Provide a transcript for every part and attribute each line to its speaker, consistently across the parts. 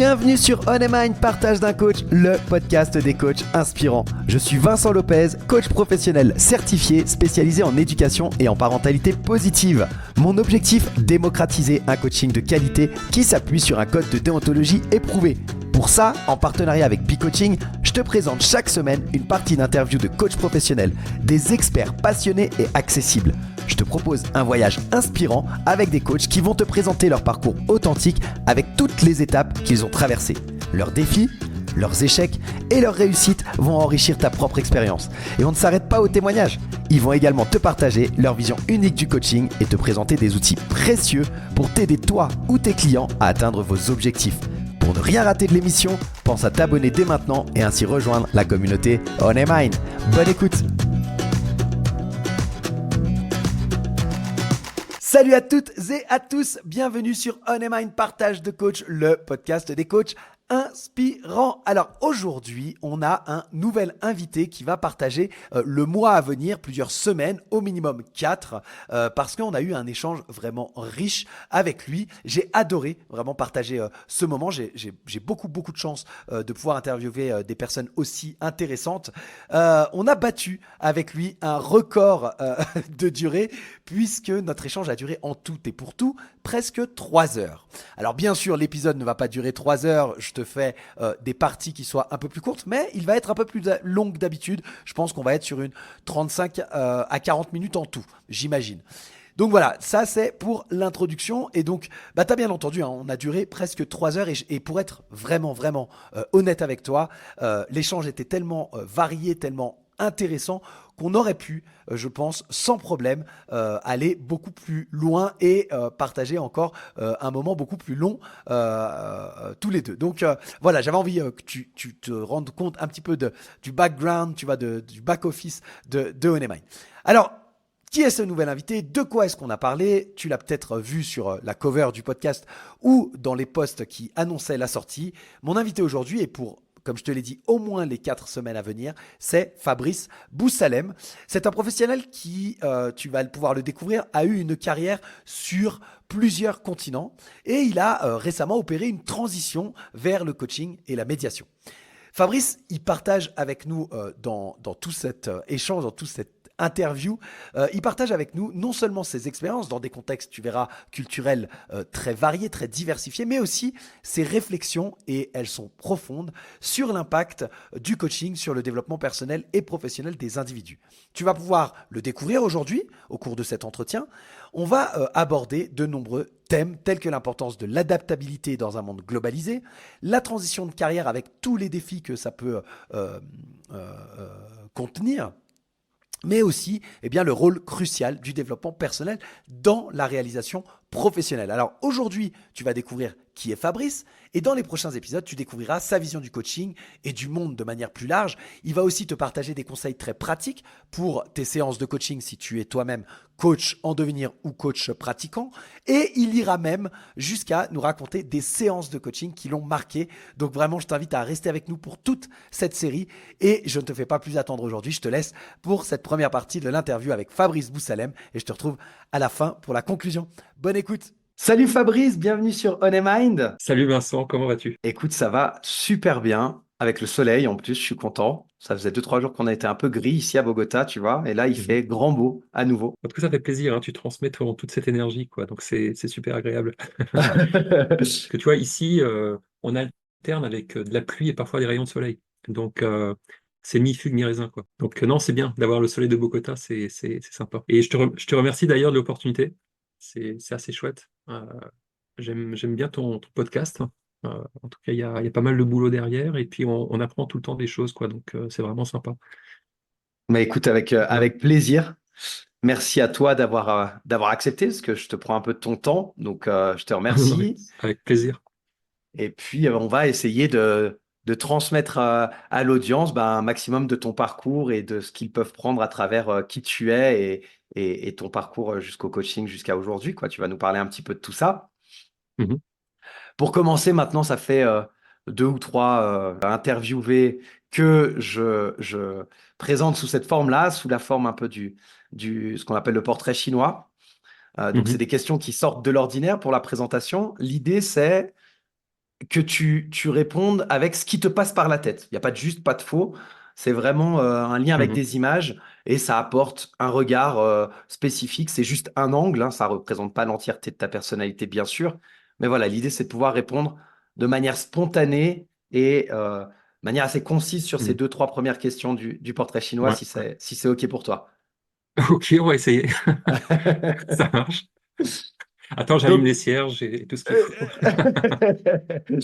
Speaker 1: Bienvenue sur On Your Mind, partage d'un coach, le podcast des coachs inspirants. Je suis Vincent Lopez, coach professionnel certifié, spécialisé en éducation et en parentalité positive. Mon objectif, démocratiser un coaching de qualité qui s'appuie sur un code de déontologie éprouvé. Pour ça, en partenariat avec B-Coaching, je te présente chaque semaine une partie d'interviews de coachs professionnels, des experts passionnés et accessibles. Je te propose un voyage inspirant avec des coachs qui vont te présenter leur parcours authentique avec toutes les étapes qu'ils ont traversées. Leurs défis, leurs échecs et leurs réussites vont enrichir ta propre expérience. Et on ne s'arrête pas aux témoignages. Ils vont également te partager leur vision unique du coaching et te présenter des outils précieux pour t'aider toi ou tes clients à atteindre vos objectifs. Pour ne rien rater de l'émission, pense à t'abonner dès maintenant et ainsi rejoindre la communauté On Your Mind. Bonne écoute! Salut à toutes et à tous, bienvenue sur On Your Mind, partage de coach, le podcast des coachs inspirants. Alors aujourd'hui, on a un nouvel invité qui va partager le mois à venir, plusieurs semaines, au minimum 4, parce qu'on a eu un échange vraiment riche avec lui. J'ai adoré vraiment partager ce moment. J'ai beaucoup de chance de pouvoir interviewer des personnes aussi intéressantes. On a battu avec lui un record de durée, puisque notre échange a duré en tout et pour tout presque 3 heures. Alors bien sûr, l'épisode ne va pas durer 3 heures, je te fais des parties qui soient un peu plus courtes, mais il va être un peu plus long que d'habitude. Je pense qu'on va être sur une 35 à 40 minutes en tout, j'imagine. Donc voilà, ça c'est pour l'introduction. Et donc, t'as bien entendu, hein, on a duré presque 3 heures. Et pour être vraiment honnête avec toi, l'échange était tellement varié, tellement intéressant qu'on aurait pu, je pense, sans problème, aller beaucoup plus loin et partager encore un moment beaucoup plus long tous les deux. Donc voilà, j'avais envie que tu te rendes compte un petit peu du background, tu vois, du back-office de On Your Mind. Alors, qui est ce nouvel invité? De quoi est-ce qu'on a parlé? Tu l'as peut-être vu sur la cover du podcast ou dans les posts qui annonçaient la sortie. Mon invité aujourd'hui est pour, comme je te l'ai dit, au moins les 4 semaines à venir, c'est Fabrice Boussalem. C'est un professionnel qui, tu vas pouvoir le découvrir, a eu une carrière sur plusieurs continents et il a récemment opéré une transition vers le coaching et la médiation. Fabrice, il partage avec nous dans tout cet échange, dans tout cette interview, il partage avec nous non seulement ses expériences dans des contextes, tu verras, culturels très variés, très diversifiés, mais aussi ses réflexions, et elles sont profondes, sur l'impact du coaching sur le développement personnel et professionnel des individus. Tu vas pouvoir le découvrir aujourd'hui au cours de cet entretien. On va aborder de nombreux thèmes tels que l'importance de l'adaptabilité dans un monde globalisé, la transition de carrière avec tous les défis que ça peut contenir, mais aussi le rôle crucial du développement personnel dans la réalisation professionnelle. Alors aujourd'hui, tu vas découvrir qui est Fabrice et dans les prochains épisodes, tu découvriras sa vision du coaching et du monde de manière plus large. Il va aussi te partager des conseils très pratiques pour tes séances de coaching si tu es toi-même coach en devenir ou coach pratiquant, et il ira même jusqu'à nous raconter des séances de coaching qui l'ont marqué. Donc vraiment, je t'invite à rester avec nous pour toute cette série et je ne te fais pas plus attendre aujourd'hui. Je te laisse pour cette première partie de l'interview avec Fabrice Boussalem et je te retrouve à la fin pour la conclusion. Bonne écoute. Salut Fabrice, bienvenue sur On Your Mind.
Speaker 2: Salut Vincent, comment vas-tu?
Speaker 1: Écoute, ça va super bien. Avec le soleil en plus, je suis content. Ça faisait 2-3 jours qu'on a été un peu gris ici à Bogota, tu vois. Et là, il fait grand beau à nouveau.
Speaker 2: En tout cas, ça fait plaisir, hein, tu transmets toute cette énergie, quoi. Donc c'est super agréable. Que tu vois, ici, on alterne avec de la pluie et parfois des rayons de soleil. Donc c'est ni figue ni raisin, quoi. Donc non, c'est bien d'avoir le soleil de Bogota, c'est sympa. Et je te remercie d'ailleurs de l'opportunité. C'est assez chouette. J'aime bien ton podcast. En tout cas, il y a pas mal de boulot derrière et puis on apprend tout le temps des choses, quoi. Donc c'est vraiment sympa.
Speaker 1: Mais écoute, avec plaisir. Merci à toi d'avoir accepté, parce que je te prends un peu de ton temps. Donc, je te remercie.
Speaker 2: Avec plaisir.
Speaker 1: Et puis, on va essayer de transmettre à l'audience un maximum de ton parcours et de ce qu'ils peuvent prendre à travers qui tu es et ton parcours jusqu'au coaching, jusqu'à aujourd'hui, quoi. Tu vas nous parler un petit peu de tout ça.
Speaker 2: Mhm.
Speaker 1: Pour commencer, maintenant, ça fait 2 ou 3 interviewés que je présente sous cette forme-là, sous la forme un peu ce qu'on appelle le portrait chinois. Donc, c'est
Speaker 2: Mhm.
Speaker 1: des questions qui sortent de l'ordinaire pour la présentation. L'idée, c'est que tu répondes avec ce qui te passe par la tête. Il n'y a pas de juste, pas de faux. C'est vraiment un lien avec
Speaker 2: Mhm.
Speaker 1: des images et ça apporte un regard spécifique. C'est juste un angle, hein, ça ne représente pas l'entièreté de ta personnalité, bien sûr. Mais voilà, l'idée, c'est de pouvoir répondre de manière spontanée et manière assez concise sur ces
Speaker 2: Mhm.
Speaker 1: deux, trois premières questions du portrait chinois,
Speaker 2: Ouais,
Speaker 1: si
Speaker 2: ouais.
Speaker 1: c'est OK pour toi.
Speaker 2: Ok, on va essayer. Ça marche. Attends, j'allume les
Speaker 1: Donc,
Speaker 2: cierges et tout ce qu'il faut.
Speaker 1: euh,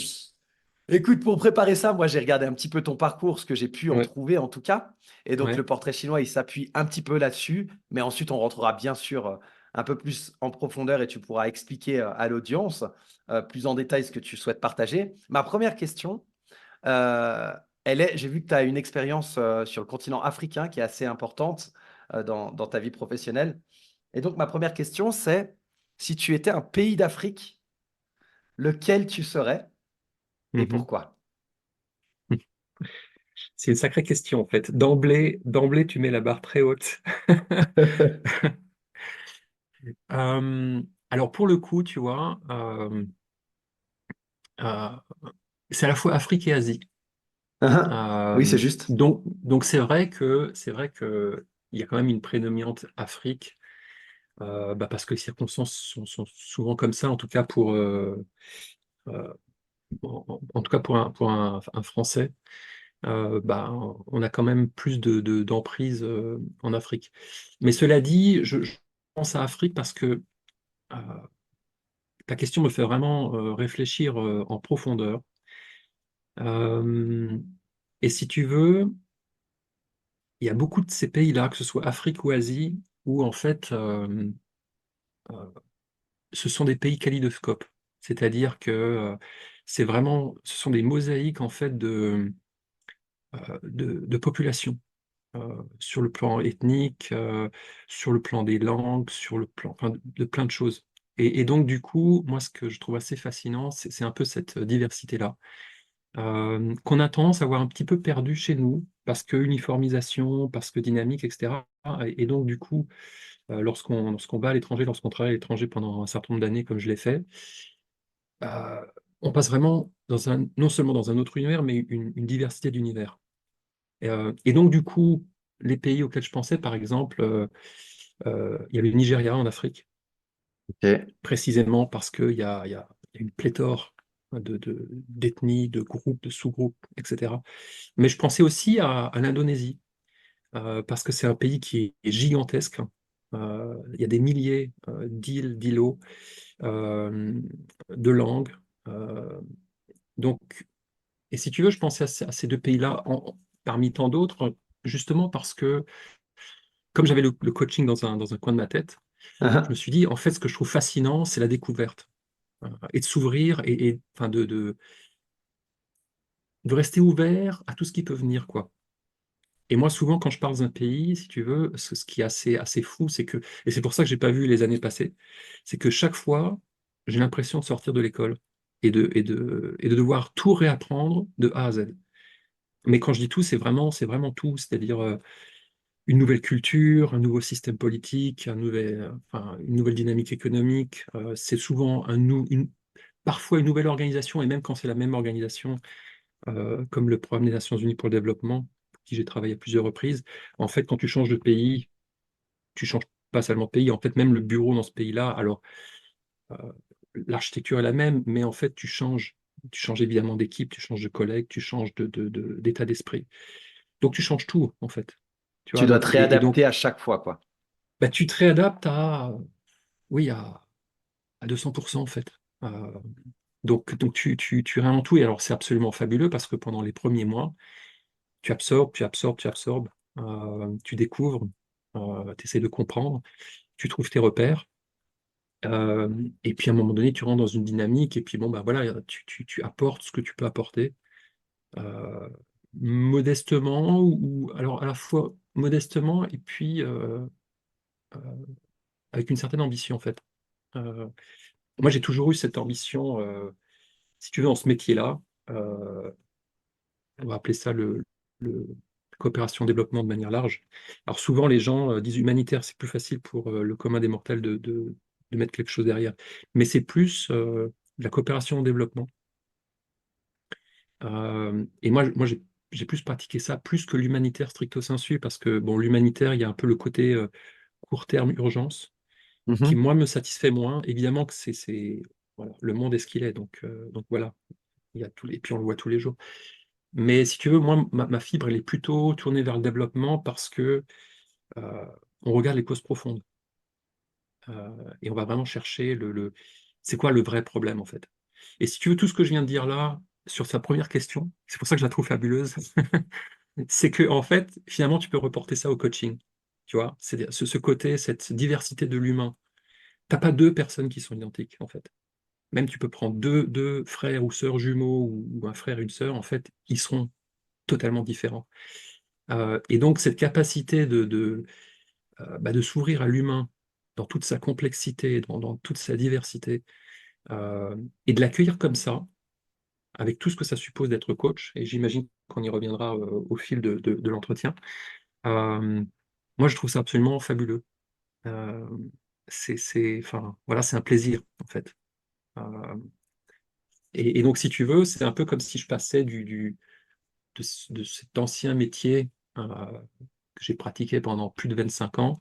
Speaker 1: écoute, pour préparer ça, moi j'ai regardé un petit peu ton parcours, ce que j'ai pu en
Speaker 2: Ouais,
Speaker 1: trouver en tout cas. Et donc
Speaker 2: ouais.
Speaker 1: le portrait chinois, il s'appuie un petit peu là-dessus, mais ensuite on rentrera bien sûr un peu plus en profondeur et tu pourras expliquer à l'audience plus en détail ce que tu souhaites partager. Ma première question, euh, j'ai vu que tu as une expérience sur le continent africain qui est assez importante dans ta vie professionnelle. Et donc ma première question, c'est si tu étais un pays d'Afrique, lequel tu serais et
Speaker 2: Mhm.
Speaker 1: pourquoi?
Speaker 2: C'est une sacrée question en fait. D'emblée, tu mets la barre très haute. Euh, alors pour le coup, tu vois, euh, c'est à la fois Afrique et Asie.
Speaker 1: Oui, c'est
Speaker 2: Euh,
Speaker 1: juste.
Speaker 2: donc c'est vrai que il y a quand même une prédominante Afrique, parce que les circonstances sont souvent comme ça, en tout cas euh, en tout cas pour un Français. Bah, on a quand même plus d'emprise en Afrique. Mais cela dit, je pense à Afrique parce que euh, ta question me fait vraiment réfléchir en profondeur. Euh, et si tu veux, il y a beaucoup de ces pays-là, que ce soit Afrique ou Asie, où en fait, euh, ce sont des pays kaléidoscopes. C'est-à-dire que ce sont des mosaïques en fait de population. Sur le plan ethnique, sur le plan des langues, sur le plan enfin, de plein de choses. Et donc, du coup, moi, ce que je trouve assez fascinant, c'est un peu cette diversité-là, qu'on a tendance à voir un petit peu perdu chez nous, parce que uniformisation, parce que dynamique, etc. Et donc, du coup, lorsqu'on va à l'étranger, lorsqu'on travaille à l'étranger pendant un certain nombre d'années, comme je l'ai fait, euh, on passe vraiment non seulement dans un autre univers, mais une diversité d'univers. Et donc, du coup, les pays auxquels je pensais, par exemple, il y a le Nigeria en Afrique,
Speaker 1: Ok.
Speaker 2: précisément parce qu'il y a une pléthore d'ethnies, de groupes, de sous-groupes, etc. Mais je pensais aussi à l'Indonésie, parce que c'est un pays qui est gigantesque. Il y a des milliers d'îlots, euh, de langues. euh, donc, et si tu veux, je pensais à ces deux pays-là parmi tant d'autres, justement parce que comme j'avais le coaching dans un coin de ma tête, je me suis dit, en fait, ce que je trouve fascinant, c'est la découverte, et de s'ouvrir enfin, de rester ouvert à tout ce qui peut venir, quoi. Et moi, souvent, quand je parle d'un pays, si tu veux, ce qui est assez fou, c'est que, et c'est pour ça que j'ai pas vu les années passées, c'est que chaque fois, j'ai l'impression de sortir de l'école et de devoir tout réapprendre de A à Z. Mais quand je dis tout, c'est vraiment tout, c'est-à-dire une nouvelle culture, un nouveau système politique, enfin, une nouvelle dynamique économique. C'est souvent parfois une nouvelle organisation, et même quand c'est la même organisation, comme le Programme des Nations Unies pour le développement, pour qui j'ai travaillé à plusieurs reprises, en fait, quand tu changes de pays, tu changes pas seulement de pays, en fait, même le bureau dans ce pays-là, alors euh, l'architecture est la même, mais en fait, tu changes évidemment d'équipe, tu changes de collègues, tu changes d'état d'esprit. Donc, tu changes tout, en fait. Tu
Speaker 1: Tu
Speaker 2: vois,
Speaker 1: dois te
Speaker 2: et donc,
Speaker 1: réadapter à chaque fois, quoi.
Speaker 2: bah, tu te réadaptes oui, à 200% en fait. Euh, donc tu réinventes tout, et alors c'est absolument fabuleux parce que pendant les premiers mois, tu absorbes, tu absorbes, tu absorbes, tu découvres, tu essaies de comprendre, tu trouves tes repères, et puis à un moment donné, tu rentres dans une dynamique, et puis bon, bah voilà, tu apportes ce que tu peux apporter, euh, modestement, ou alors à la fois modestement, et puis euh, avec une certaine ambition en fait. Euh, Moi, j'ai toujours eu cette ambition, si tu veux, dans ce métier-là. euh, on va appeler ça le coopération-développement de manière large. Alors souvent, les gens disent humanitaire, c'est plus facile pour le commun des mortels de mettre quelque chose derrière. Mais c'est plus la coopération au développement. Et moi j'ai plus pratiqué ça, plus que l'humanitaire stricto sensu, parce que bon, l'humanitaire, il y a un peu le côté court terme urgence, qui
Speaker 1: Mhm.
Speaker 2: moi me satisfait moins. Évidemment que voilà, le monde est ce qu'il est, donc voilà, il y a et puis on le voit tous les jours. Mais si tu veux, moi, ma fibre, elle est plutôt tournée vers le développement parce que euh, on regarde les causes profondes et on va vraiment chercher c'est quoi le vrai problème en fait. Et si tu veux, tout ce que je viens de dire là, sur sa première question, c'est pour ça que je la trouve fabuleuse, c'est que en fait, finalement, tu peux reporter ça au coaching. Tu vois, c'est ce côté, cette diversité de l'humain. T'as pas deux personnes qui sont identiques en fait. Même tu peux prendre deux frères ou sœurs jumeaux ou un frère et une sœur, en fait, ils seront totalement différents. Et donc cette capacité de s'ouvrir à l'humain dans toute sa complexité, dans toute sa diversité, euh, et de l'accueillir comme ça, avec tout ce que ça suppose d'être coach, et j'imagine qu'on y reviendra au fil de l'entretien. Euh, Moi, je trouve ça absolument fabuleux. Euh, enfin, voilà, c'est un plaisir, en fait. Euh, et donc, si tu veux, c'est un peu comme si je passais de cet ancien métier que j'ai pratiqué pendant plus de 25 ans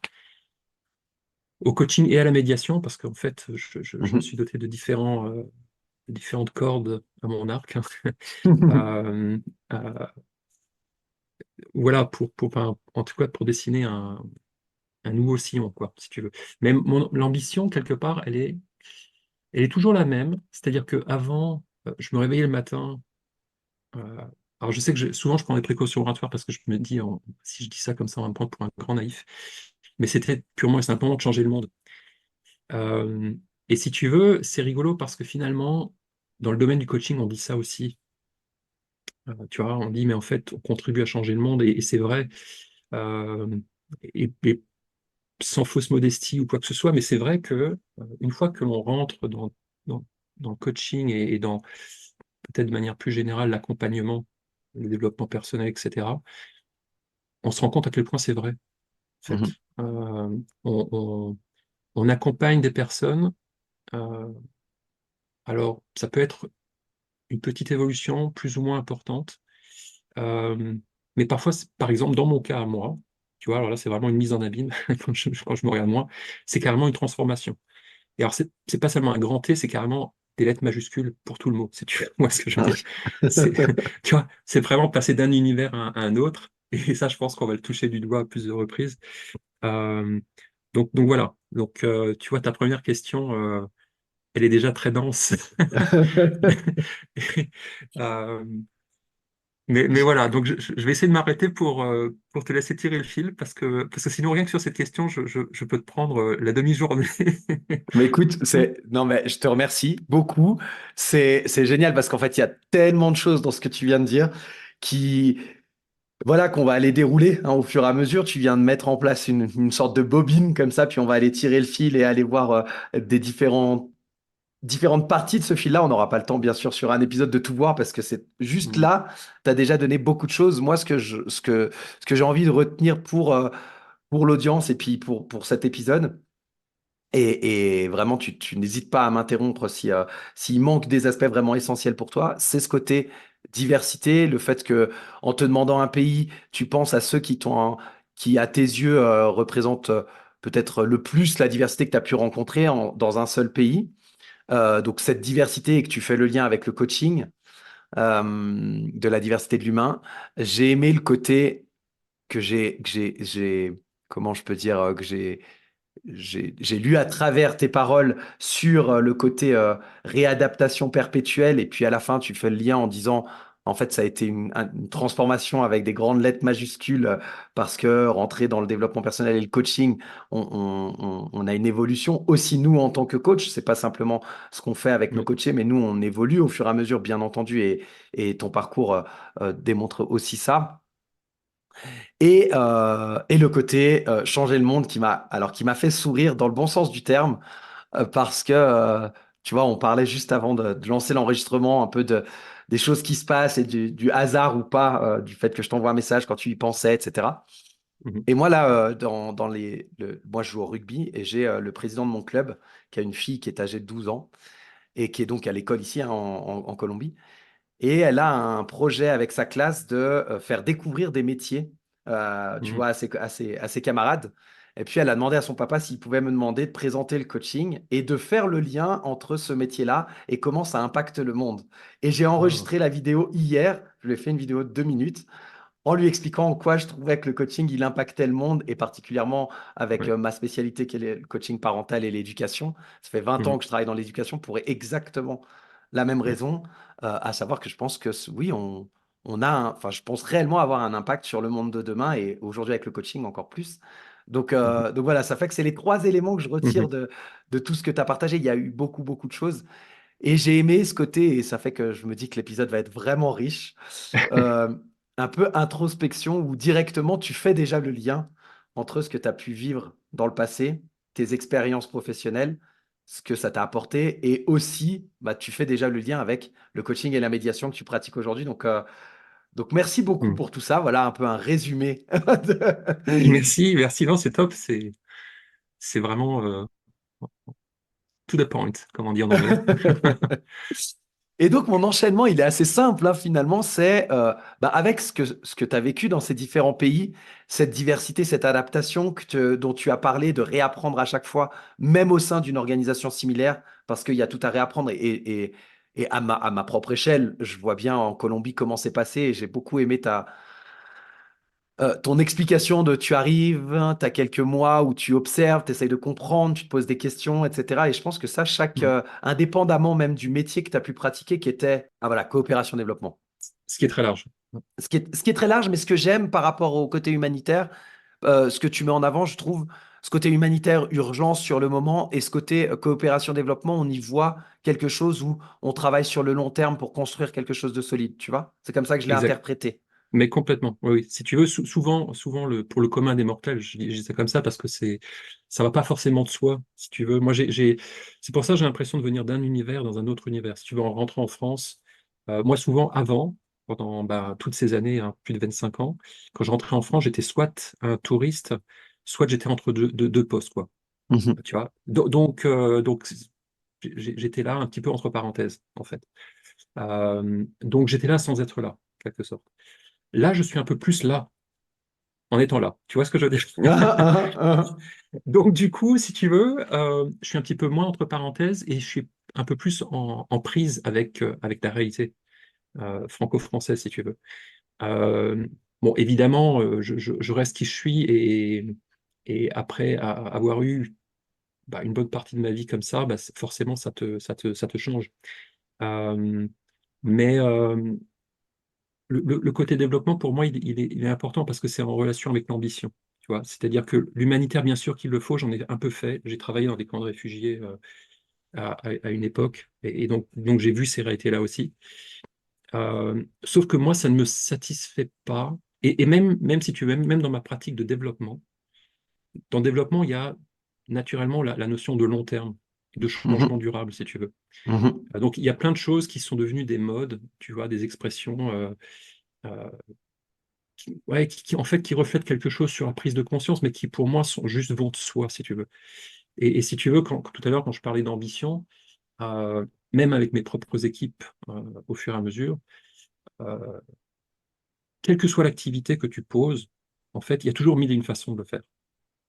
Speaker 2: au coaching et à la médiation, parce qu'en fait, je me
Speaker 1: Mhm.
Speaker 2: suis doté de différentes cordes à mon arc. Euh, euh, voilà, enfin, en tout cas, pour dessiner un nouveau sillon, quoi, si tu veux. Mais l'ambition, quelque part, elle est toujours la même. C'est-à-dire que avant, je me réveillais le matin. euh, alors, je sais que souvent, je prends des précautions oratoires parce que je me dis, si je dis ça comme ça, on va me prendre pour un grand naïf. Mais c'était purement et simplement de changer le monde. Euh, et si tu veux, c'est rigolo parce que finalement, dans le domaine du coaching, on dit ça aussi. Tu vois, on dit, mais en fait, on contribue à changer le monde et c'est vrai. Euh, et sans fausse modestie ou quoi que ce soit, mais c'est vrai que une fois que l'on rentre dans, dans le coaching et dans peut-être de manière plus générale l'accompagnement, le développement personnel, etc., on se rend compte à quel point c'est vrai, en fait.
Speaker 1: Mhm.
Speaker 2: On accompagne des personnes. euh, alors, ça peut être une petite évolution plus ou moins importante. Euh, mais parfois, par exemple, dans mon cas à moi, tu vois, alors là, c'est vraiment une mise en abîme quand je me regarde moi, c'est carrément une transformation. Et alors, c'est pas seulement un grand T, c'est carrément des lettres majuscules pour tout le mot, si tu vois ce que je veux dire. C'est, tu vois, c'est vraiment passer d'un univers à un autre. Et ça, je pense qu'on va le toucher du doigt à plusieurs reprises. Euh, donc voilà. Donc, tu vois, ta première question, elle est déjà très dense. Euh, mais voilà, donc je vais essayer de m'arrêter pour te laisser tirer le fil, parce que sinon, rien que sur cette question, je peux te prendre la demi-journée.
Speaker 1: Mais écoute, non mais je te remercie beaucoup. C'est génial parce qu'en fait, il y a tellement de choses dans ce que tu viens de dire qui voilà qu'on va aller dérouler hein, au fur et à mesure. Tu viens de mettre en place une sorte de bobine comme ça, puis on va aller tirer le fil et aller voir des différentes parties de ce fil-là. On n'aura pas le temps, bien sûr, sur un épisode de tout voir parce que c'est juste
Speaker 2: Mm,
Speaker 1: là, tu as déjà donné beaucoup de choses. Moi, ce que j'ai envie de retenir pour l'audience et puis pour cet épisode, et vraiment, tu n'hésites pas à m'interrompre s'il manque des aspects vraiment essentiels pour toi. C'est ce côté diversité, le fait que en te demandant un pays, tu penses à ceux qui à tes yeux représentent peut-être le plus la diversité que tu as pu rencontrer dans un seul pays. Donc cette diversité et que tu fais le lien avec le coaching de la diversité de l'humain. J'ai aimé le côté comment je peux dire, que j'ai lu à travers tes paroles sur le côté réadaptation perpétuelle et puis à la fin tu fais le lien en disant en fait ça a été une transformation avec des grandes lettres majuscules parce que rentrer dans le développement personnel et le coaching on a une évolution aussi nous en tant que coach, c'est pas simplement ce qu'on fait avec nos
Speaker 2: ouais.
Speaker 1: coachés mais nous on évolue au fur et à mesure bien entendu et ton parcours démontre aussi ça et le côté changer le monde qui m'a fait sourire dans le bon sens du terme parce que tu vois on parlait juste avant de lancer l'enregistrement un peu des choses qui se passent et du hasard ou pas du fait que je t'envoie un message quand tu y pensais etc.
Speaker 2: Mhm.
Speaker 1: Et moi là moi je joue au rugby et j'ai le président de mon club qui a une fille qui est âgée de 12 ans et qui est donc à l'école ici hein, en Colombie et elle a un projet avec sa classe de faire découvrir des métiers, tu
Speaker 2: Mhm.
Speaker 1: vois, à ses camarades. Et puis elle a demandé à son papa s'il pouvait me demander de présenter le coaching et de faire le lien entre ce métier-là et comment ça impacte le monde. Et j'ai
Speaker 2: Ah,
Speaker 1: enregistré la vidéo hier, je lui ai fait une vidéo de 2 minutes en lui expliquant en quoi je trouvais que le coaching, il impactait le monde, et particulièrement avec
Speaker 2: ouais.
Speaker 1: ma spécialité qui est le coaching parental et l'éducation. Ça fait 20 ans
Speaker 2: Mhm.
Speaker 1: que je travaille dans l'éducation pour exactement la même
Speaker 2: Ouais.
Speaker 1: raison, à savoir que je pense que oui, on a, enfin, je pense réellement avoir un impact sur le monde de demain et aujourd'hui avec le coaching encore plus.
Speaker 2: Mhm.
Speaker 1: Donc voilà, ça fait que c'est les 3 éléments que je retire
Speaker 2: Mhm.
Speaker 1: de tout ce que tu as partagé. Il y a eu beaucoup, beaucoup de choses. Et j'ai aimé ce côté, et ça fait que je me dis que l'épisode va être vraiment riche. Euh, un peu introspection où directement tu fais déjà le lien entre ce que tu as pu vivre dans le passé, tes expériences professionnelles, ce que ça t'a apporté, et aussi bah, tu fais déjà le lien avec le coaching et la médiation que tu pratiques aujourd'hui. Donc merci beaucoup
Speaker 2: Mhm.
Speaker 1: pour tout ça. Voilà un peu un résumé.
Speaker 2: Merci, merci. Non, c'est top. C'est vraiment to the point, comme on dit en anglais.
Speaker 1: Et donc, mon enchaînement, il est assez simple, hein, finalement. C'est bah, avec ce que tu as vécu dans ces différents pays, cette diversité, cette adaptation dont tu as parlé, de réapprendre à chaque fois, même au sein d'une organisation similaire, parce qu'il y a tout à réapprendre. Et à ma propre échelle, je vois bien en Colombie comment c'est passé. Et j'ai beaucoup aimé ton explication de tu arrives, tu as quelques mois où tu observes, tu essayes de comprendre, tu te poses des questions, etc. Et je pense que ça,
Speaker 2: Mhm.
Speaker 1: indépendamment même du métier que tu as pu pratiquer, qui était voilà, coopération-développement.
Speaker 2: Ce qui est très large.
Speaker 1: Ce qui est très large, mais ce que j'aime par rapport au côté humanitaire, ce que tu mets en avant, je trouve, ce côté humanitaire, urgence sur le moment, et ce côté coopération-développement, on y voit quelque chose où on travaille sur le long terme pour construire quelque chose de solide, tu vois? C'est comme ça que je l'ai
Speaker 2: Exact.
Speaker 1: interprété.
Speaker 2: Mais complètement, oui, oui. Si tu veux, souvent pour le commun des mortels, je dis ça comme ça parce que ça va pas forcément de soi, si tu veux. Moi, c'est pour ça que j'ai l'impression de venir d'un univers dans un autre univers. Si tu veux, en rentrant en France, moi, souvent, pendant bah, toutes ces années, hein, plus de 25 ans, quand je rentrais en France, j'étais soit un touriste, soit j'étais entre deux postes, quoi.
Speaker 1: Mhm.
Speaker 2: Tu vois. Donc, j'étais là un petit peu entre parenthèses, en fait. Donc, j'étais là sans être là, en quelque sorte. Là, je suis un peu plus là, en étant là. Tu vois ce que je veux dire?
Speaker 1: Ah, ah, ah.
Speaker 2: Donc, du coup, si tu veux, je suis un petit peu moins entre parenthèses et je suis un peu plus en prise avec la réalité franco-française, si tu veux. Euh, bon, évidemment, je reste qui je suis et après avoir eu bah, une bonne partie de ma vie comme ça, bah, forcément, ça te change. Euh, mais le côté développement, pour moi, il est important parce que c'est en relation avec l'ambition. Tu vois, c'est-à-dire que l'humanitaire, bien sûr qu'il le faut, j'en ai un peu fait. J'ai travaillé dans des camps de réfugiés à une époque, et donc j'ai vu ces réalités-là aussi. Sauf que moi, ça ne me satisfait pas. Et même si tu veux, même dans ma pratique de développement, dans le développement, il y a naturellement la notion de long terme, de changement
Speaker 1: Mhm.
Speaker 2: durable, si tu veux.
Speaker 1: Mhm.
Speaker 2: Donc, il y a plein de choses qui sont devenues des modes, tu vois, des expressions. Euh, ouais, en fait, qui reflètent quelque chose sur la prise de conscience, mais qui pour moi sont juste vont de soi, si tu veux. Et si tu veux, tout à l'heure, quand je parlais d'ambition, euh, même avec mes propres équipes, au fur et à mesure, euh, quelle que soit l'activité que tu poses, en fait, il y a toujours mille et une façons de le faire.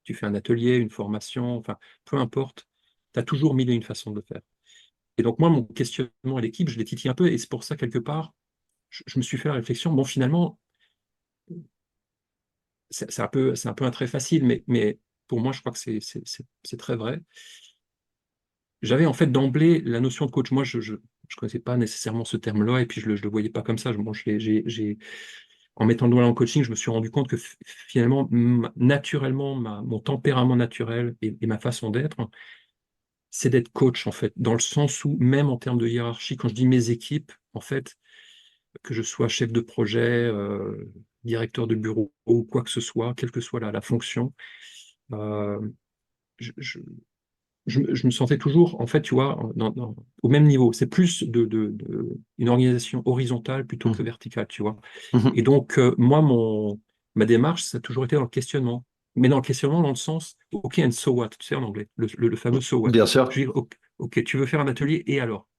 Speaker 2: Tu fais un atelier, une formation, enfin, peu importe, tu as toujours mille et une façons de le faire. Et donc, moi, mon questionnement à l'équipe, je l'ai titillé un peu, et c'est pour ça, quelque part, je me suis fait la réflexion, bon, finalement, c'est un peu un trait facile, mais pour moi, je crois que c'est très vrai. J'avais en fait d'emblée la notion de coach. Moi, je connaissais pas nécessairement ce terme-là, et puis je le voyais pas comme ça. Bon, en mettant le doigt dans le coaching, je me suis rendu compte que finalement, naturellement, mon tempérament naturel et ma façon d'être, c'est d'être coach, en fait, dans le sens où, même en termes de hiérarchie, quand je dis mes équipes, en fait, que je sois chef de projet, directeur de bureau ou quoi que ce soit, quelle que soit la fonction, euh, je, je- je me sentais toujours, en fait, tu vois, au même niveau. C'est plus une organisation horizontale plutôt que
Speaker 1: Mhm.
Speaker 2: verticale, tu vois. Et
Speaker 1: Mhm.
Speaker 2: donc, moi, ma démarche, ça a toujours été dans le questionnement. Mais dans le questionnement, dans le sens, OK, and so what, tu sais, en anglais, le fameux so what.
Speaker 1: Bien sûr.
Speaker 2: Je dis, OK, tu veux faire un atelier, et alors?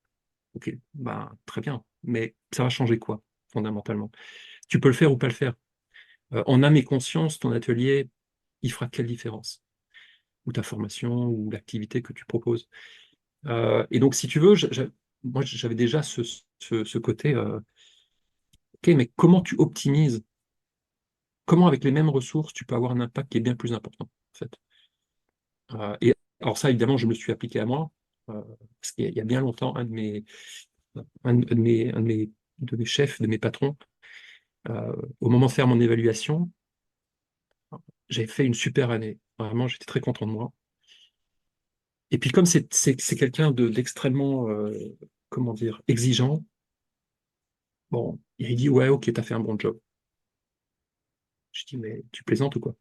Speaker 2: OK, ben, très bien. mais ça va changer quoi, fondamentalement? Tu peux le faire ou pas le faire. En âme et conscience, ton atelier, il fera quelle différence? Ou ta formation, ou l'activité que tu proposes. Et donc, si tu veux, moi, j'avais déjà ce côté, ok, mais comment tu optimises? Comment, avec les mêmes ressources, tu peux avoir un impact qui est bien plus important, en fait. Et alors ça, évidemment, je me le suis appliqué à moi, parce qu'il y a bien longtemps, un de mes chefs, de mes patrons, au moment de faire mon évaluation, j'avais fait une super année. Vraiment, j'étais très content de moi. Et puis, comme c'est quelqu'un d'extrêmement, comment dire, exigeant, bon, il dit, ouais, ok, t'as fait un bon job. Je dis, mais tu plaisantes ou quoi?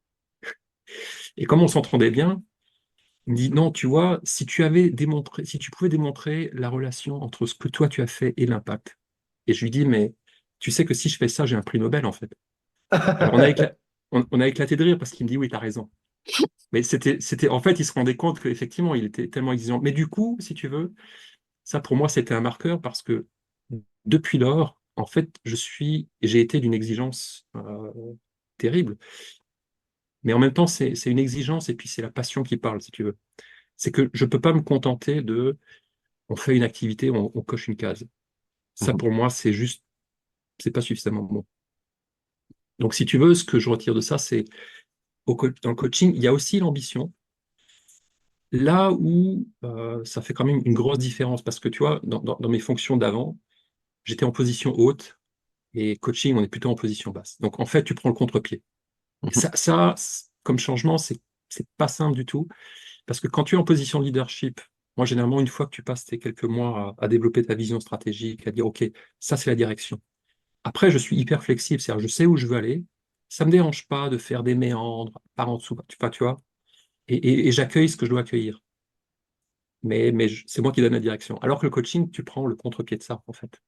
Speaker 2: Et comme on s'entendait bien, il me dit, non, tu vois, si tu pouvais démontrer la relation entre ce que toi tu as fait et l'impact. Et je lui dis, mais tu sais que si je fais ça, j'ai un prix Nobel, en fait. Alors on a éclaté de rire parce qu'il me dit, oui, t'as raison. Mais en fait, il se rendait compte qu'effectivement, il était tellement exigeant. Mais du coup, si tu veux, ça pour moi, c'était un marqueur parce que depuis lors, en fait, j'ai été d'une exigence terrible. Mais en même temps, c'est une exigence et puis c'est la passion qui parle, si tu veux. C'est que je ne peux pas me contenter on fait une activité, on coche une case. Ça,
Speaker 1: Mhm.
Speaker 2: pour moi, c'est pas suffisamment bon. Donc, si tu veux, ce que je retire de ça, c'est dans le coaching, il y a aussi l'ambition. Là où ça fait quand même une grosse différence, parce que tu vois, dans mes fonctions d'avant, j'étais en position haute et coaching, on est plutôt en position basse. Donc, en fait, tu prends le contre-pied.
Speaker 1: Mhm.
Speaker 2: Comme changement, c'est pas simple du tout. Parce que quand tu es en position de leadership, moi, généralement, une fois que tu passes tes quelques mois à développer ta vision stratégique, à dire, OK, ça, c'est la direction. Après, je suis hyper flexible, c'est-à-dire, je sais où je veux aller. Ça me dérange pas de faire des méandres par en dessous, tu vois, et j'accueille ce que je dois accueillir. Mais c'est moi qui donne la direction. Alors que le coaching, tu prends le contre-pied de ça, en fait.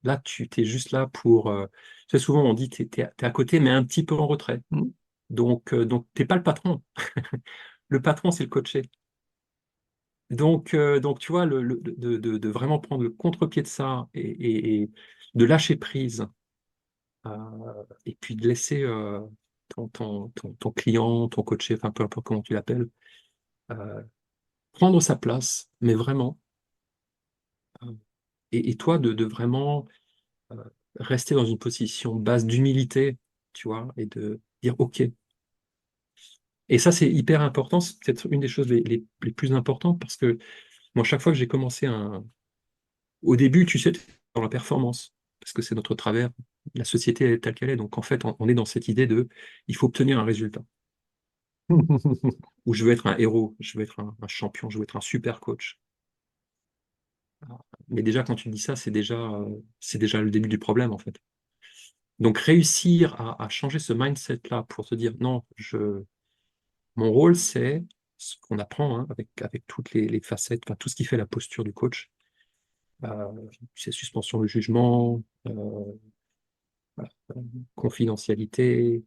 Speaker 2: Là, tu es juste là pour. Tu sais, souvent, on dit, tu es, à côté, mais un petit peu en retrait. Donc tu n'es pas le patron. Le patron, c'est le coaché. Donc, tu vois, de vraiment prendre le contre-pied de ça et de lâcher prise, et puis de laisser ton client, ton coaché, enfin peu importe comment tu l'appelles, euh, prendre sa place, mais vraiment, euh, et toi de vraiment euh, rester dans une position basse d'humilité, tu vois, et de dire OK. Et ça, c'est hyper important, c'est peut-être une des choses les plus importantes parce que moi, chaque fois que j'ai commencé au début, tu sais, dans la performance, parce que c'est notre travers, la société est telle qu'elle est. Donc en fait, on est dans cette idée il faut obtenir un résultat. Ou je veux être un héros, je veux être un champion, je veux être un super coach. Mais déjà, quand tu dis ça, c'est déjà le début du problème, en fait. Donc réussir à changer ce mindset-là pour te dire, non, mon rôle, c'est ce qu'on apprend hein, avec toutes les facettes, enfin, tout ce qui fait la posture du coach. C'est suspension de jugement, voilà, confidentialité,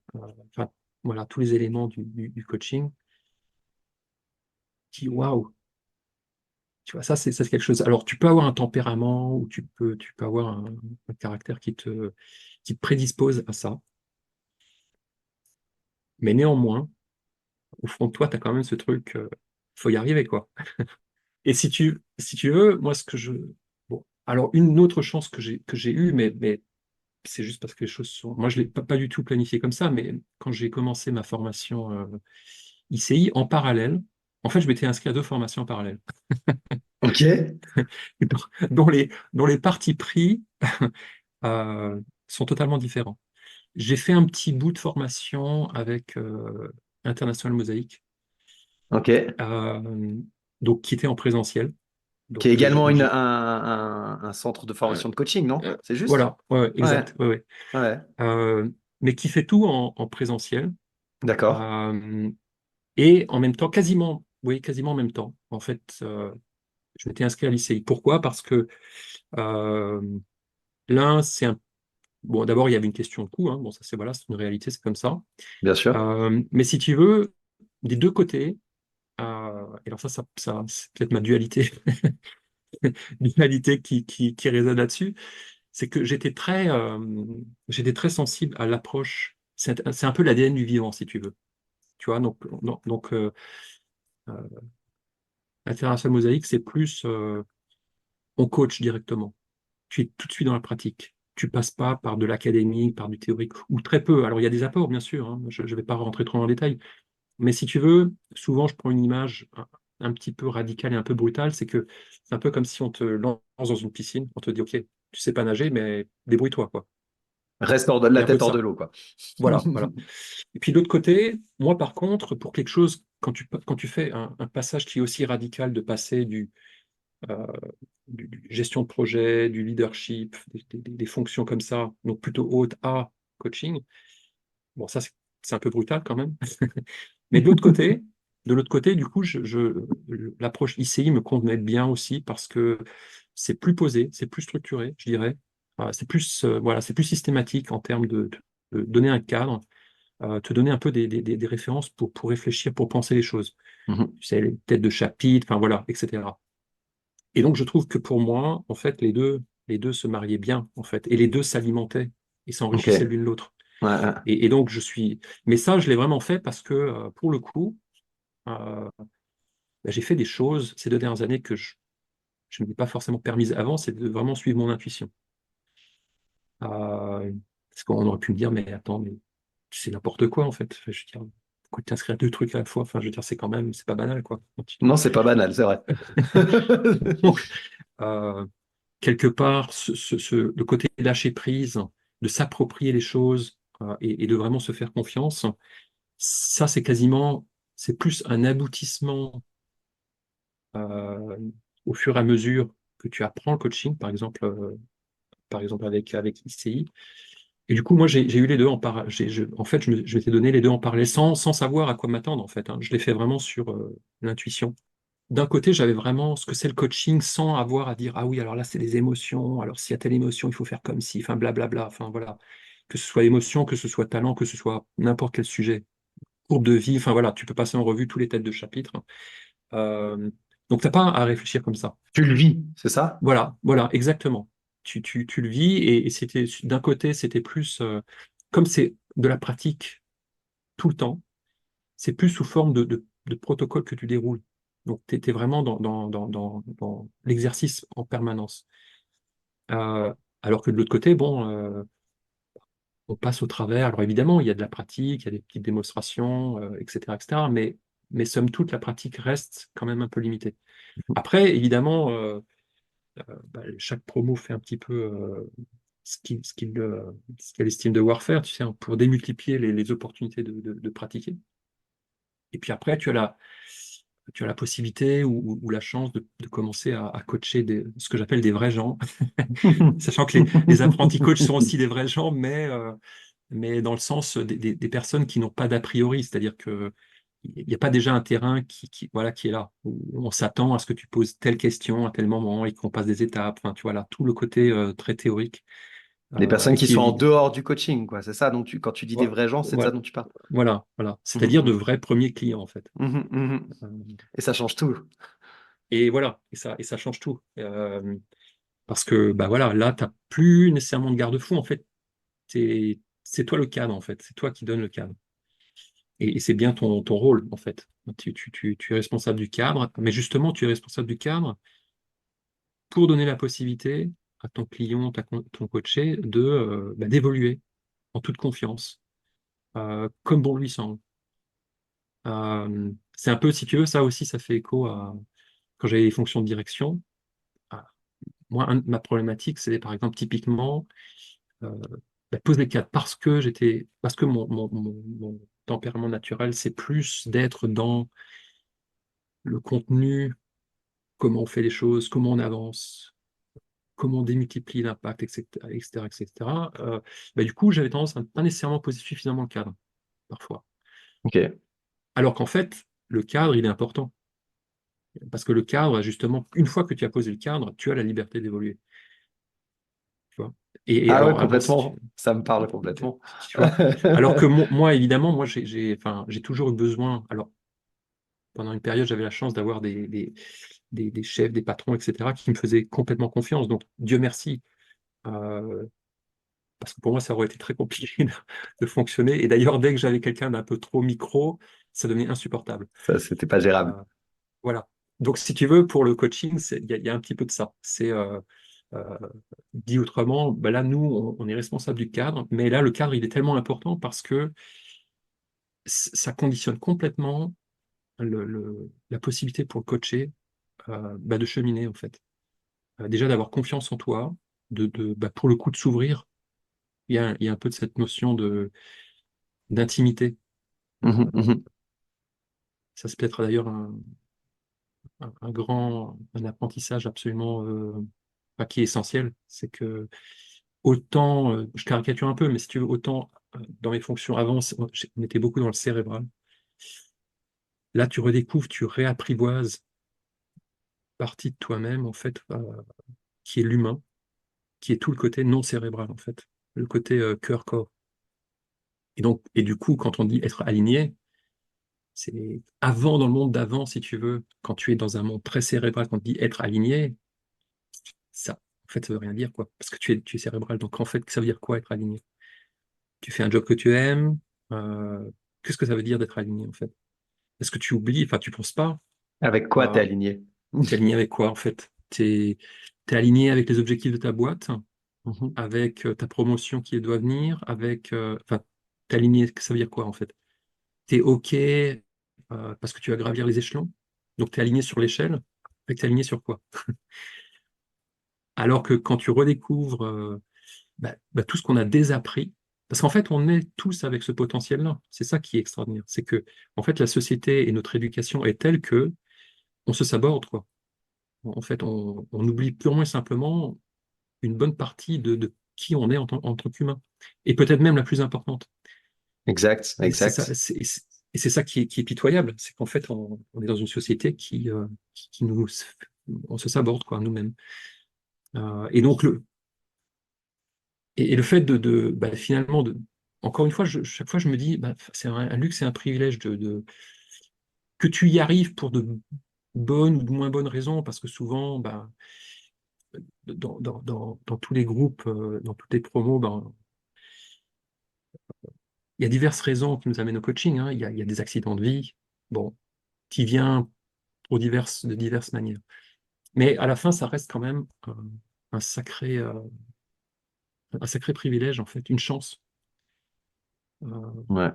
Speaker 2: enfin, voilà, tous les éléments du coaching, qui, waouh, tu vois, ça, c'est quelque chose. Alors, tu peux avoir un tempérament ou tu peux avoir un caractère qui te prédispose à ça, mais néanmoins, au fond de toi, tu as quand même ce truc, faut y arriver, quoi. Et si tu veux, moi, Bon, alors, une autre chance que j'ai eue, mais c'est juste parce que les choses sont. Moi, je ne l'ai pas du tout planifié comme ça, mais quand j'ai commencé ma formation ICI en parallèle, en fait, je m'étais inscrit à deux formations en parallèle,
Speaker 1: Ok.
Speaker 2: dont dont les partis pris euh, sont totalement différents. J'ai fait un petit bout de formation avec International Mosaïque,
Speaker 1: Ok.
Speaker 2: euh, donc qui était en présentiel.
Speaker 1: Qui est
Speaker 2: Donc,
Speaker 1: également un centre de
Speaker 2: euh,
Speaker 1: formation de coaching, non? C'est juste?
Speaker 2: voilà, ouais, ouais,
Speaker 1: Ouais.
Speaker 2: exact, ouais, ouais.
Speaker 1: Ouais.
Speaker 2: Mais qui fait tout en présentiel.
Speaker 1: D'accord.
Speaker 2: Euh, et en même temps, quasiment, oui, quasiment en même temps. En fait, je m'étais inscrit à l'ICI. Pourquoi? Parce que euh, l'un, bon, d'abord, il y avait une question de coût. Hein. Bon, ça, voilà, c'est une réalité, c'est comme ça.
Speaker 1: Bien sûr.
Speaker 2: Mais si tu veux, des deux côtés, et alors c'est peut-être ma dualité, dualité qui résonne là-dessus, c'est que j'étais très sensible à l'approche. C'est un peu l'ADN du vivant, si tu veux. Tu vois, donc l'intégration mosaïque, c'est plus on coach directement. Tu es tout de suite dans la pratique. Tu passes pas par de l'académique, par du théorique, ou très peu. Alors, il y a des apports, bien sûr, hein. Je ne vais pas rentrer trop dans le détail. Mais si tu veux, souvent, je prends une image un petit peu radicale et un peu brutale. C'est que c'est un peu comme si on te lance dans une piscine. On te dit, OK, tu sais pas nager, mais débrouille-toi, quoi.
Speaker 3: Reste hors de
Speaker 2: Il y
Speaker 3: la
Speaker 2: a un peu
Speaker 3: tête
Speaker 2: de
Speaker 3: hors de
Speaker 2: ça.
Speaker 3: l'eau, quoi.
Speaker 2: Voilà, voilà. Et puis, de l'autre côté, moi, par contre, pour quelque chose, quand tu fais un passage qui est aussi radical de passer euh, du gestion de projet, du leadership, des fonctions comme ça, donc plutôt haute à coaching. Bon, ça, c'est un peu brutal quand même. Mais de l'autre côté, du coup, l'approche ICI me convenait bien aussi parce que c'est plus posé, c'est plus structuré, je dirais. C'est plus, voilà, c'est plus systématique en termes de donner un cadre, te donner un peu des références pour réfléchir, pour penser les choses.
Speaker 3: Mhm.
Speaker 2: Tu sais, les têtes de chapitre, enfin voilà, etc. Et donc, je trouve que pour moi, en fait, les deux se mariaient bien, en fait, et les deux s'alimentaient et
Speaker 3: Ok.
Speaker 2: s'enrichissaient
Speaker 3: Ouais,
Speaker 2: l'une l'autre.
Speaker 3: ouais.
Speaker 2: Et donc, mais ça, je l'ai vraiment fait parce que, pour le coup, euh, bah, j'ai fait des choses ces 2 dernières années que je ne m'étais pas forcément permise avant, c'est de vraiment suivre mon intuition. Parce qu'on aurait pu me dire, mais attends, mais c'est n'importe quoi, en fait. Enfin, je veux dire, pourquoi t'inscrire deux trucs à la fois? Enfin, je veux dire, c'est pas banal, quoi.
Speaker 3: Non, c'est pas banal, c'est vrai.
Speaker 2: Donc, euh, quelque part, le côté lâcher prise, de s'approprier les choses et de vraiment se faire confiance, ça, c'est plus un aboutissement euh, au fur et à mesure que tu apprends le coaching, par exemple avec ICI. Et du coup, moi, j'ai eu les deux en parallèle. En fait, je m'étais donné les deux en parallèle sans savoir à quoi m'attendre, en fait, hein. Je l'ai fait vraiment sur l'intuition. D'un côté, j'avais vraiment ce que c'est le coaching sans avoir à dire, ah oui, alors là, c'est des émotions, alors s'il y a telle émotion, il faut faire comme si, enfin blablabla, enfin voilà. Que ce soit émotion, que ce soit talent, que ce soit n'importe quel sujet, courbe de vie, enfin voilà, tu peux passer en revue tous les têtes de chapitre. Euh, donc, t'as pas à réfléchir comme ça.
Speaker 3: Tu le vis, c'est ça?
Speaker 2: Voilà, voilà, exactement. Tu le vis et d'un côté, c'était plus, comme c'est de la pratique tout le temps, c'est plus sous forme de protocole que tu déroules. Donc, tu es vraiment dans l'exercice en permanence. Euh, alors que de l'autre côté, bon, on passe au travers. Alors évidemment, il y a de la pratique, il y a des petites démonstrations, etc., etc. Mais somme toute, la pratique reste quand même un peu limitée. Après, évidemment, bah, chaque promo fait un petit peu ce qu'elle estime devoir faire, tu sais, hein, pour démultiplier les opportunités de pratiquer. Et puis après, tu as la possibilité ou la chance de commencer à coacher ce que j'appelle des vrais gens, sachant que les apprentis coachs sont aussi des vrais gens, mais dans le sens des personnes qui n'ont pas d'a priori, c'est-à-dire que il n'y a pas déjà un terrain voilà, qui est là, où on s'attend à ce que tu poses telle question à tel moment et qu'on passe des étapes, enfin, tu vois, là, tout le côté très théorique
Speaker 3: Les personnes qui
Speaker 2: qui
Speaker 3: sont en
Speaker 2: évite.
Speaker 3: dehors du coaching, quoi. C'est ça. Donc, quand tu dis des vrais gens, c'est de ça
Speaker 2: Voilà,
Speaker 3: dont tu parles.
Speaker 2: voilà. C'est-à-dire de
Speaker 3: Mhm,
Speaker 2: vrais premiers clients, en fait.
Speaker 3: mhm, mhm.
Speaker 2: Euh,
Speaker 3: Et ça change tout.
Speaker 2: Et voilà, et ça change tout. Parce que bah voilà, là, tu n'as plus nécessairement de garde-fou. En fait, c'est toi le cadre, en fait. C'est toi qui donne le cadre. Et c'est bien ton rôle, en fait. Tu es responsable du cadre, mais justement, tu es responsable du cadre pour donner la possibilité à ton client, ton coaché, d'évoluer en toute confiance, comme bon lui semble. C'est un peu, si tu veux, ça aussi, ça fait écho à quand j'avais les fonctions de direction. Ah, moi, ma problématique, c'est par exemple typiquement euh, poser des cadres parce que mon tempérament naturel, c'est plus d'être dans le contenu, comment on fait les choses, comment on avance, comment on démultiplie l'impact, etc., etc., etc. Du coup, j'avais tendance à ne pas nécessairement poser suffisamment le cadre, parfois.
Speaker 3: Ok.
Speaker 2: Alors qu'en fait, le cadre, il est important. Parce que le cadre, justement, une fois que tu as posé le cadre, tu as la liberté d'évoluer. Tu vois. Et
Speaker 3: Ah ouais,
Speaker 2: alors, si tu,
Speaker 3: complètement. Ça me parle complètement.
Speaker 2: tu vois. Alors que moi, évidemment, moi, enfin, j'ai toujours eu besoin. Alors, pendant une période, j'avais la chance d'avoir des chefs, des patrons, etc., qui me faisaient complètement confiance. Donc, Dieu merci, euh, parce que pour moi, ça aurait été très compliqué de fonctionner. Et d'ailleurs, dès que j'avais quelqu'un d'un peu trop micro, ça devenait insupportable.
Speaker 3: Ça, c'était pas gérable.
Speaker 2: Euh, voilà. Donc, si tu veux, pour le coaching, il y a un petit peu de ça. C'est euh, dit autrement, ben là, nous, on est responsable du cadre, mais là, le cadre, il est tellement important parce que ça conditionne complètement la possibilité pour le coacher de cheminer, en fait. Déjà, d'avoir confiance en toi, pour le coup, de s'ouvrir. Il y a un peu de cette notion d'intimité. Euh,
Speaker 3: Mhm, mhm.
Speaker 2: Ça, c'est peut-être d'ailleurs un apprentissage absolument qui est essentiel. C'est que autant, je caricature un peu, mais si tu veux, autant dans mes fonctions avant, on était beaucoup dans le cérébral. Là, tu redécouvres, tu réapprivoises partie de toi-même, en fait, qui est l'humain, qui est tout le côté non cérébral, en fait, le côté cœur-corps. Et donc, et du coup, quand on dit être aligné, c'est avant, dans le monde d'avant, si tu veux, quand tu es dans un monde très cérébral, quand on dit être aligné, ça, en fait, ça veut rien dire, quoi, parce que tu es cérébral. Donc, en fait, ça veut dire quoi, être aligné? Tu fais un job que tu aimes, euh, qu'est-ce que ça veut dire d'être aligné, en fait? Est-ce que tu oublies, enfin, tu penses pas,
Speaker 3: Avec quoi t'es
Speaker 2: euh,
Speaker 3: aligné?
Speaker 2: t'es aligné avec quoi, en fait? T'es aligné avec les objectifs de ta boîte,
Speaker 3: Mhm.
Speaker 2: avec ta promotion qui doit venir, avec, enfin, t'es aligné, ça veut dire quoi, en fait? T'es OK parce que tu vas gravir les échelons, donc t'es aligné sur l'échelle, fait que t'es aligné sur quoi? Alors que quand tu redécouvres tout ce qu'on a désappris, parce qu'en fait, on est tous avec ce potentiel-là. C'est ça qui est extraordinaire. C'est que, en fait, la société et notre éducation est telle que on se saborde, quoi. En fait, on oublie purement et simplement une bonne partie de qui on est en tant qu'humain. Et peut-être même la plus importante.
Speaker 3: Exact,
Speaker 2: Et c'est ça,
Speaker 3: exact.
Speaker 2: et c'est ça qui est pitoyable. C'est qu'en fait, on est dans une société qui nous, on se saborde, quoi, nous-mêmes. Et donc, et le fait finalement, encore une fois, chaque fois, je me dis, c'est un luxe et un privilège que tu y arrives pour de bonnes ou de moins bonnes raisons, parce que souvent, dans tous les groupes, dans toutes les promos, il y a diverses raisons qui nous amènent au coaching, hein. Il y a des accidents de vie, bon, qui viennent de diverses manières. Mais à la fin, ça reste quand même un sacré, euh, un sacré privilège, en fait, une chance. Euh,
Speaker 3: Ouais.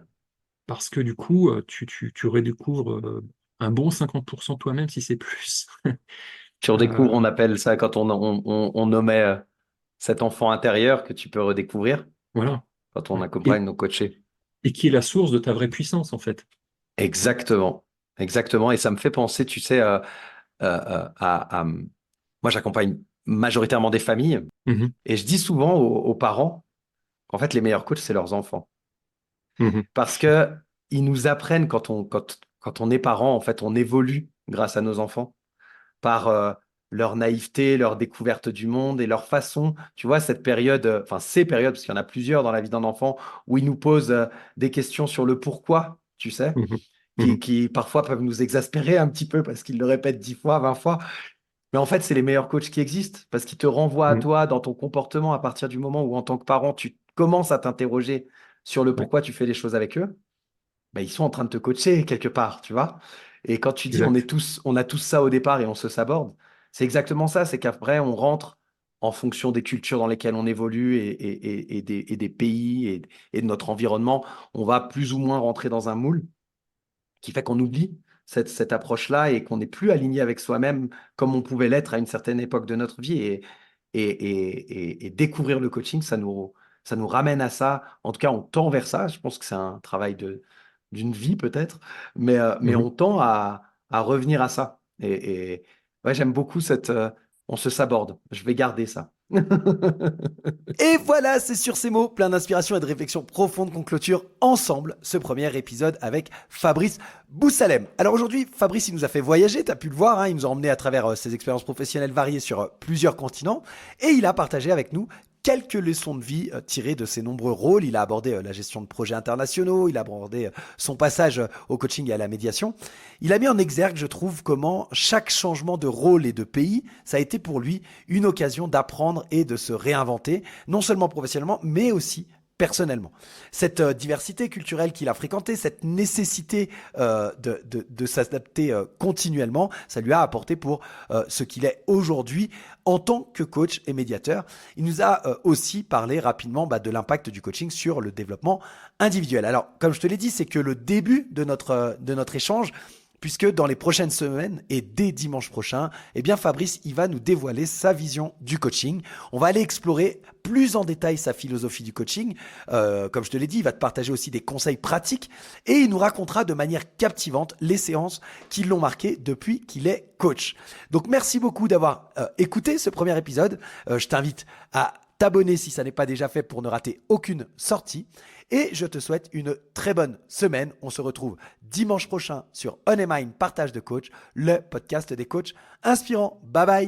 Speaker 2: Parce que du coup, tu redécouvres un bon 50% de toi-même, si c'est plus.
Speaker 3: Tu redécouvres,
Speaker 2: Euh,
Speaker 3: on appelle ça quand on nommait cet enfant intérieur que tu peux redécouvrir
Speaker 2: voilà.
Speaker 3: quand on
Speaker 2: Ouais.
Speaker 3: accompagne nos coachés.
Speaker 2: Et qui est la source de ta vraie puissance, en fait.
Speaker 3: Exactement. Exactement. Et ça me fait penser, tu sais, moi, j'accompagne majoritairement des familles
Speaker 2: Mhm,
Speaker 3: et je dis souvent aux parents qu'en fait, les meilleurs coachs, c'est leurs enfants.
Speaker 2: mhm,
Speaker 3: Parce que ils nous apprennent quand on est parent, en fait, on évolue grâce à nos enfants par leur naïveté, leur découverte du monde et leur façon, tu vois, cette période, enfin ces périodes, parce qu'il y en a plusieurs dans la vie d'un enfant, où ils nous posent des questions sur le pourquoi, tu sais,
Speaker 2: mhm, mhm.
Speaker 3: qui parfois peuvent nous exaspérer un petit peu parce qu'ils le répètent 10 fois, 20 fois. Mais en fait, c'est les meilleurs coachs qui existent parce qu'ils te renvoient à
Speaker 2: Mhm.
Speaker 3: toi dans ton comportement à partir du moment où, en tant que parent, tu commences à t'interroger sur le
Speaker 2: Ouais,
Speaker 3: pourquoi tu fais les choses avec eux. Ben, ils sont en train de te coacher quelque part, tu vois. Et quand tu dis
Speaker 2: exact.
Speaker 3: on a tous ça au départ et on se saborde, c'est exactement ça. C'est qu'après, on rentre en fonction des cultures dans lesquelles on évolue et des pays et de notre environnement. On va plus ou moins rentrer dans un moule qui fait qu'on oublie cette approche-là et qu'on n'est plus aligné avec soi-même comme on pouvait l'être à une certaine époque de notre vie. Et découvrir le coaching, ça nous ramène à ça. En tout cas, on tend vers ça. Je pense que c'est un travail d'une vie peut-être, mais
Speaker 2: Mhm.
Speaker 3: on tend à revenir à ça. Ouais, j'aime beaucoup on se saborde. Je vais garder ça.
Speaker 1: Et voilà, c'est sur ces mots, plein d'inspiration et de réflexion profonde qu'on clôture ensemble ce premier épisode avec Fabrice Boussalem. Alors aujourd'hui, Fabrice, il nous a fait voyager, tu as pu le voir, hein, il nous a emmené à travers ses expériences professionnelles variées sur plusieurs continents et il a partagé avec nous quelques leçons de vie tirées de ses nombreux rôles. Il a abordé la gestion de projets internationaux, il a abordé son passage au coaching et à la médiation. Il a mis en exergue, je trouve, comment chaque changement de rôle et de pays, ça a été pour lui une occasion d'apprendre et de se réinventer, non seulement professionnellement, mais aussi personnellement. Cette diversité culturelle qu'il a fréquentée, cette nécessité de s'adapter continuellement, ça lui a apporté pour ce qu'il est aujourd'hui en tant que coach et médiateur. Il nous a aussi parlé rapidement de l'impact du coaching sur le développement individuel. Alors, comme je te l'ai dit, c'est que le début de notre échange, puisque dans les prochaines semaines et dès dimanche prochain, eh bien Fabrice, il va nous dévoiler sa vision du coaching. On va aller explorer plus en détail sa philosophie du coaching. Comme je te l'ai dit, il va te partager aussi des conseils pratiques et il nous racontera de manière captivante les séances qui l'ont marqué depuis qu'il est coach. Donc merci beaucoup d'avoir écouté ce premier épisode. Je t'invite à t'abonner si ça n'est pas déjà fait pour ne rater aucune sortie. Et je te souhaite une très bonne semaine. On se retrouve dimanche prochain sur On Mind Partage de Coach, le podcast des coachs inspirants. Bye bye.